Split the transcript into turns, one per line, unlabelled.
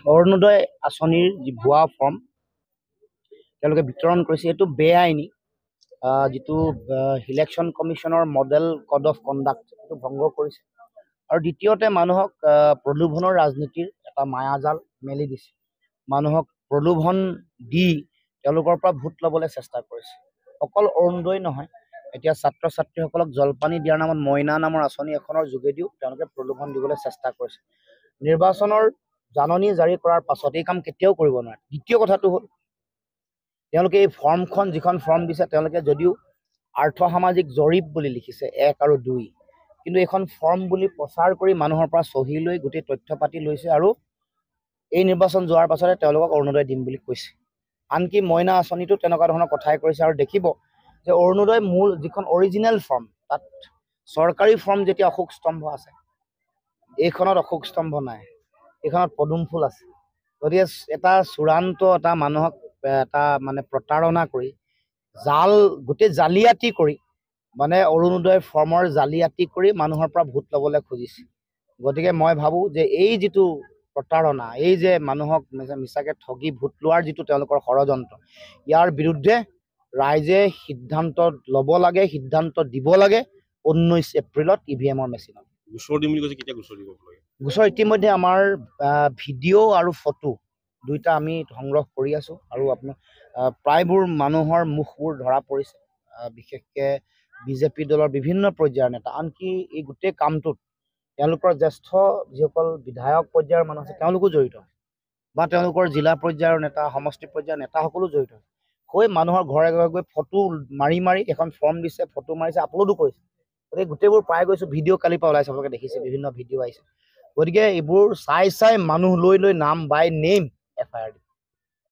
অৰুণোদয় আঁচনিৰ যি ভুৱা ফৰ্ম তেওঁলোকে বিতৰণ কৰিছে, এইটো বেআইনী। যিটো ইলেকশ্যন কমিশ্যনৰ মডেল কড অফ কণ্ডাক্ট এইটো ভংগ কৰিছে। আৰু দ্বিতীয়তে মানুহক প্ৰলোভনৰ ৰাজনীতিৰ এটা মায়াজাল মেলি দিছে। মানুহক প্ৰলোভন দি তেওঁলোকৰ পৰা ভোট ল'বলৈ চেষ্টা কৰিছে। অকল অৰুণোদয় নহয়, এতিয়া ছাত্ৰ ছাত্ৰীসকলক জলপানী দিয়াৰ নামত মইনা নামৰ আঁচনি এখনৰ যোগেদিও তেওঁলোকে প্ৰলোভন দিবলৈ চেষ্টা কৰিছে। নিৰ্বাচনৰ জাননী জাৰি কৰাৰ পাছত এই কাম কেতিয়াও কৰিব নোৱাৰে। দ্বিতীয় কথাটো হ'ল তেওঁলোকে এই ফৰ্মখন যিখন ফৰ্ম দিছে তেওঁলোকে যদিও আৰ্থ সামাজিক জৰীপ বুলি লিখিছে 1 আৰু 2, কিন্তু এইখন ফৰ্ম বুলি প্ৰচাৰ কৰি মানুহৰ পৰা চহী লৈ গোটেই তথ্য পাতি লৈছে আৰু এই নিৰ্বাচন যোৱাৰ পাছতে তেওঁলোকক অৰুণোদয় দিম বুলি কৈছে। আনকি মইনা আঁচনিটো তেনেকুৱা ধৰণৰ কথাই কৰিছে। আৰু দেখিব যে অৰুণোদয় মূল যিখন অৰিজিনেল ফৰ্ম তাত চৰকাৰী ফৰ্ম যেতিয়া অশোক স্তম্ভ আছে, এইখনত অশোক স্তম্ভ নাই, এইখনত পদুম ফুল আছে। গতিকে এটা চূড়ান্ত এটা মানুহক এটা মানে প্ৰতাৰণা কৰি গোটেই জালিয়াতি কৰি মানে অৰুণোদয় ফৰ্মৰ জালিয়াতি কৰি মানুহৰ পৰা ভোট ল'বলৈ খুজিছে। গতিকে মই ভাবোঁ যে এই যিটো প্ৰতাৰণা, এই যে মানুহক মিছাকৈ ঠগি ভোট লোৱাৰ যিটো তেওঁলোকৰ ষড়যন্ত্ৰ, ইয়াৰ বিৰুদ্ধে ৰাইজে সিদ্ধান্ত ল'ব লাগে, সিদ্ধান্ত দিব লাগে 19 এপ্ৰিলত EVM-ৰ মেচিনত।
গোচৰ দিম বুলি কৈছে, কেতিয়া গোচৰ দিব লাগে?
গোচৰ ইতিমধ্যে আমাৰ ভিডিঅ' আৰু ফটো দুইটা আমি সংগ্ৰহ কৰি আছোঁ আৰু আপোনাৰ প্ৰায়বোৰ মানুহৰ মুখবোৰ ধৰা পৰিছে, বিশেষকৈ বিজেপি দলৰ বিভিন্ন পৰ্যায়ৰ নেতা। আনকি এই গোটেই কামটোত তেওঁলোকৰ জ্যেষ্ঠ যিসকল বিধায়ক পৰ্যায়ৰ মানুহ আছে তেওঁলোকো জড়িত বা তেওঁলোকৰ জিলা পৰ্যায়ৰ নেতা, সমষ্টি পৰ্যায়ৰ নেতাসকলো জড়িত হৈ মানুহৰ ঘৰে ঘৰে গৈ ফটো মাৰি মাৰি এখন ফৰ্ম দিছে, ফটো মাৰিছে, আপলোডো কৰিছে। গতিকে গোটেইবোৰ পাই গৈছোঁ। ভিডিঅ' কালিৰ পৰা ওলাইছে, আপোনালোকে দেখিছে, বিভিন্ন ভিডিঅ' আহিছে। গতিকে এইবোৰ চাই মানুহ লৈ নাম বাই নেম FIR